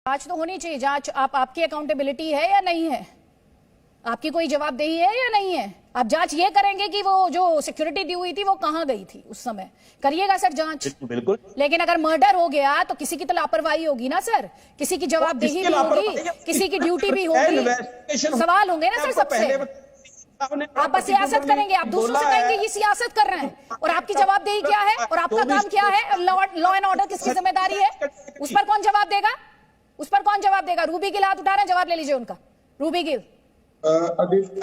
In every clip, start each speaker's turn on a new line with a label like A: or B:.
A: जांच तो होनी चाहिए। जांच आपकी अकाउंटेबिलिटी है या नहीं है? आपकी कोई जवाबदेही है या नहीं है? आप जांच ये करेंगे कि वो जो सिक्योरिटी दी हुई थी वो कहां गई थी उस समय, करिएगा सर जांच।
B: बिल्कुल।
A: लेकिन अगर मर्डर हो गया तो किसी की तो लापरवाही होगी ना सर, किसी की जवाबदेही भी होगी, किसी की ड्यूटी भी होगी, सवाल होंगे ना सर सबसे। आप बस सियासत करेंगे, आप दूसरों से कहेंगे ये सियासत कर रहे हैं, और आपकी जवाबदेही क्या है और आपका काम क्या है? लॉ एंड ऑर्डर किसकी जिम्मेदारी है? उस पर कौन जवाब देगा? उस पर कौन जवाब देगा? रूबी गिल हाथ उठा रहे हैं, जवाब ले लीजिए उनका। रूबी गिल।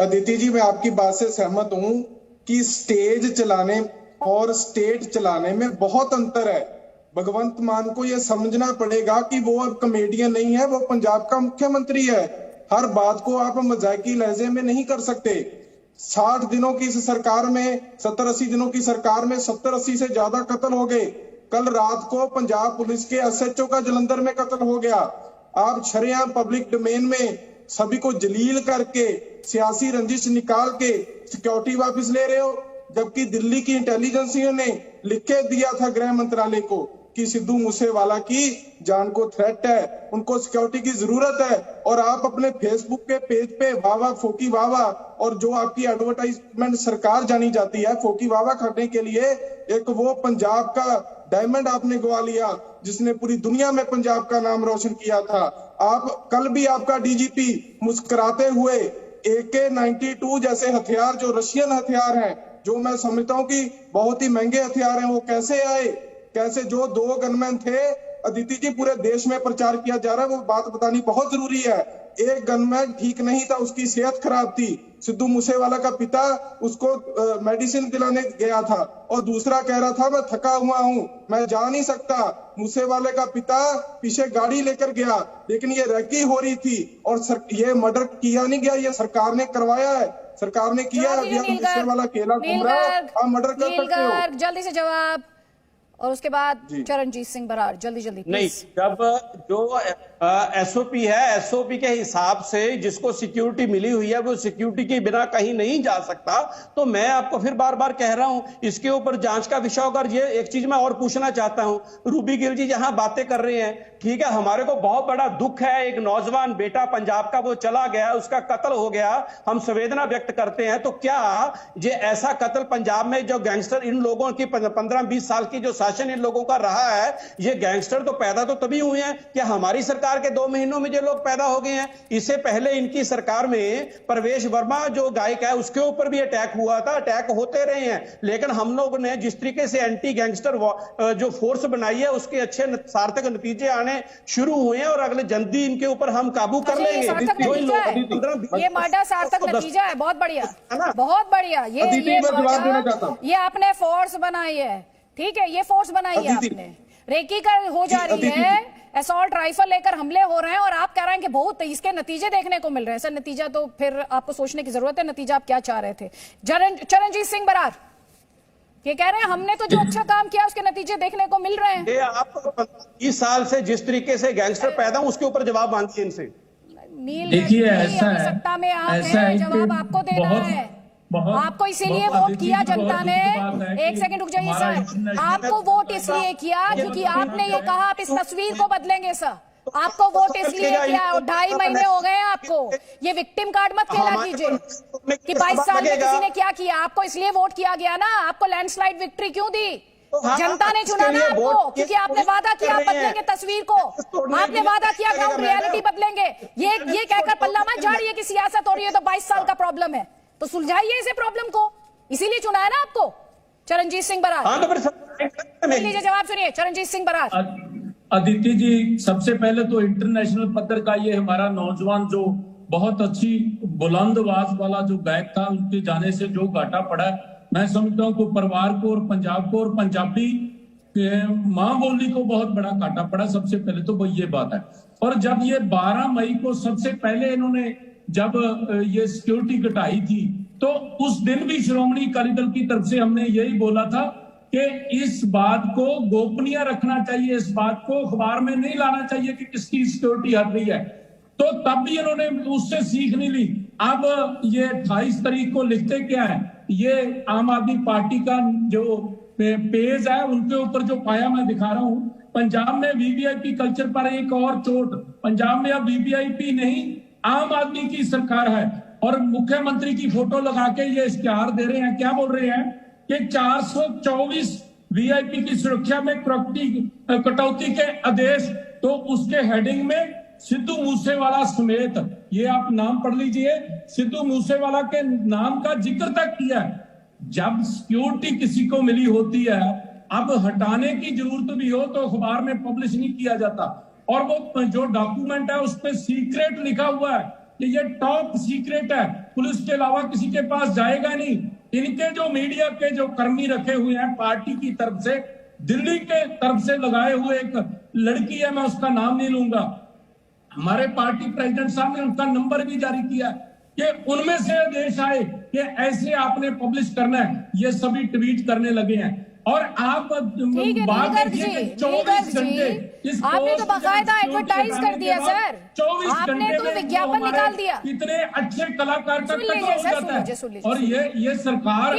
C: अदिति जी, मैं आपकी बात से सहमत हूं कि स्टेज चलाने और स्टेट चलाने में बहुत अंतर है। भगवंत मान को यह समझना पड़ेगा कि वो अब कॉमेडियन नहीं है, वो पंजाब का मुख्यमंत्री है। हर बात को आप मजाकी लहजे में नहीं कर सकते। 60 दिनों की इस सरकार में, 70-80 दिनों की सरकार में 70-80 से ज्यादा कत्ल हो गए। कल रात को पंजाब पुलिस के एसएचओ का जलंधर में कत्ल हो गया। आप शरेआम पब्लिक डोमेन में सभी को जलील करके सियासी रंजिश निकाल के सिक्योरिटी वापस ले रहे हो, जबकि दिल्ली की इंटेलिजेंसियों ने लिख के दिया था गृह मंत्रालय को कि सिद्धू मूसेवाला की जान को थ्रेट है, उनको सिक्योरिटी की जरूरत है। और आप अपने फेसबुक के पेज पे वावा फोकी वावा, और जो आपकी एडवर्टाइजमेंट सरकार जानी जाती है फोकी वावा करने के लिए, एक वो पंजाब का डायमंड आपने गवा लिया जिसने पूरी दुनिया में पंजाब का नाम रोशन किया था। आप कल भी आपका डीजीपी मुस्कुराते हुए AK-92 जैसे हथियार, जो रशियन हथियार हैं, जो मैं समझता हूं कि बहुत ही महंगे हथियार हैं, वो कैसे आए, कैसे जो 2 गनमैन थे, अदिति जी पूरे देश में प्रचार किया जा रहा है, वो बात बतानी बहुत जरूरी है। एक गनमैन ठीक नहीं था, उसकी सेहत खराब थी, सिद्धू मूसेवाला का पिता उसको मेडिसिन दिलाने गया था, और दूसरा कह रहा था मैं थका हुआ हूं, मैं जा नहीं सकता। मूसेवाले का पिता पीछे गाड़ी लेकर गया, लेकिन ये रैकी हो रही थी, और ये मर्डर किया नहीं गया, ये सरकार ने करवाया है, सरकार ने किया। मूसेवाला अकेला घूम रहा है, आप मर्डर कर सकते हो।
A: जल्दी से जवाब, और उसके बाद चरणजीत सिंह बराड़, जल्दी जल्दी।
B: नहीं, जब जो एसओपी है, एसओपी के हिसाब से जिसको सिक्योरिटी मिली हुई है वो सिक्योरिटी के बिना कहीं नहीं जा सकता। तो मैं आपको फिर बार बार कह रहा हूं, इसके ऊपर जांच का विषय होगा। ये एक चीज मैं और पूछना चाहता हूं, रूबी गिल जी जहां बातें कर रहे हैं, ठीक है, हमारे को बहुत बड़ा दुख है, एक नौजवान बेटा पंजाब का वो चला गया, उसका कत्ल हो गया, हम संवेदना व्यक्त करते हैं। तो क्या ये ऐसा कत्ल पंजाब में जो गैंगस्टर, इन लोगों की 15-20 साल की जो शासन इन लोगों का रहा है, ये गैंगस्टर तो पैदा तो तभी हुए हैं, क्या हमारी सरकार के 2 महीनों में जो लोग पैदा हो गए हैं? इससे पहले इनकी सरकार में प्रवेश वर्मा जो गायक है, उसके ऊपर भी अटैक हुआ था, अटैक होते रहे हैं, लेकिन हम लोग ने जिस तरीके से एंटी गैंगस्टर जो फोर्स बनाई है, उसके अच्छे सार्थक नतीजे आने शुरू हुए हैं, और अगले जल्दी इनके ऊपर हम काबू कर लेंगे।
A: ये मर्डर सार्थक नतीजा है, बहुत बढ़िया, बहुत बढ़िया। ये आपने फोर्स बनाई है, ठीक है, ये फोर्स बनाई है आपने। रेकी का हो जा रही है, असॉल्ट राइफल लेकर हमले हो रहे हैं, और आप कह रहे हैं कि बहुत इसके नतीजे देखने को मिल रहे हैं। सर नतीजा तो फिर आपको सोचने की जरूरत है, नतीजा आप क्या चाह रहे थे? चरणजीत सिंह बराड़ ये कह रहे हैं हमने तो जो अच्छा काम किया उसके नतीजे देखने को मिल रहे हैं।
B: ये आप 20 साल से जिस तरीके से गैंगस्टर पैदा हुए, उसके ऊपर जवाब मांगिए इनसे।
A: देखिए ऐसा है, सत्ता में आप हैं, जवाब आपको देना है। आपको इसीलिए वोट किया जनता ने। एक सेकंड रुक जाइए सर, आपको वोट इसलिए किया क्योंकि आपने ये कहा आप इस तस्वीर को बदलेंगे सर। आपको वोट इसलिए किया, और 2.5 महीने हो गए हैं आपको। ये विक्टिम कार्ड मत खेला कीजिए कि 22 साल में किसी ने क्या किया। आपको इसलिए वोट किया गया ना, आपको लैंडस्लाइड विक्ट्री क्यों दी? जनता ने चुना ना आपको, क्योंकि आपने वादा किया आप बदलेंगे तस्वीर को, आपने वादा किया कि हम रियलिटी बदलेंगे। ये कहकर पल्ला मत झाड़िए कि सियासत हो रही है तो 22 साल का प्रॉब्लम है, तो सुलझाइए इसे प्रॉब्लम को, इसीलिए चुना है ना आपको। चरणजीत सिंह बराड़ लीजिए जवाब, सुनिए चरणजीत सिंह बराड़।
D: अदिति जी, सबसे पहले तो इंटरनेशनल पत्र का ये हमारा नौजवान जो बहुत अच्छी बुलंद आवाज वाला जो गायक था, उनके जाने से जो घाटा पड़ा है, मैं समझता हूँ कि परिवार को और पंजाब को और पंजाबी माँ बोली को बहुत बड़ा घाटा पड़ा। सबसे पहले तो वो ये बात है। और जब ये 12 मई को सबसे पहले इन्होंने जब ये सिक्योरिटी घटाई थी, तो उस दिन भी श्रोमणी अकाली दल की तरफ से हमने यही बोला था कि इस बात को गोपनीय रखना चाहिए, इस बात को अखबार में नहीं लाना चाहिए कि किसकी सिक्योरिटी हट रही है। तो तब भी इन्होंने उससे सीख नहीं ली। अब ये 28 तारीख को लिखते क्या है, ये आम आदमी पार्टी का जो पेज है उनके ऊपर जो पाया मैं दिखा रहा हूं, पंजाब में वीवीआईपी कल्चर पर एक और चोट। पंजाब में अब वीवीआईपी नहीं, आम आदमी की सरकार है और मुख्यमंत्री की फोटो लगा के ये इश्तिहार दे रहे हैं। क्या बोल रहे हैं कि 424 वीआईपी की सुरक्षा में कटौती के आदेश, तो उसके हेडिंग में सिद्धू मूसेवाला समेत, ये आप नाम पढ़ लीजिए, सिद्धू मूसेवाला के नाम का जिक्र तक किया है। जब सिक्योरिटी किसी को मिली होती है, अब हटाने की जरूरत भी हो तो अखबार में पब्लिश नहीं किया जाता, और वो जो डॉक्यूमेंट है उस पर सीक्रेट लिखा हुआ है कि ये टॉप सीक्रेट है, पुलिस के अलावा किसी के पास जाएगा नहीं। इनके जो मीडिया के जो कर्मी रखे हुए हैं पार्टी की तरफ से, दिल्ली के तरफ से लगाए हुए, एक लड़की है, मैं उसका नाम नहीं लूंगा, हमारे पार्टी प्रेसिडेंट साहब ने उनका नंबर भी जारी किया कि उनमें से आदेश आए कि ऐसे आपने पब्लिश करना है। ये सभी ट्वीट करने लगे हैं और आप
A: नीगर जी,
D: 24 घंटे
A: आपने तो बाकायदा एडवर्टाइज कर दिया सर,
D: 24
A: आपने
D: घंटे
A: तो विज्ञापन निकाल दिया।
D: इतने अच्छे कलाकार का
A: सुन लीजिए
D: कत्ल हो
A: सर,
D: जाता
A: सुन लीजिए।
D: है और ये सरकार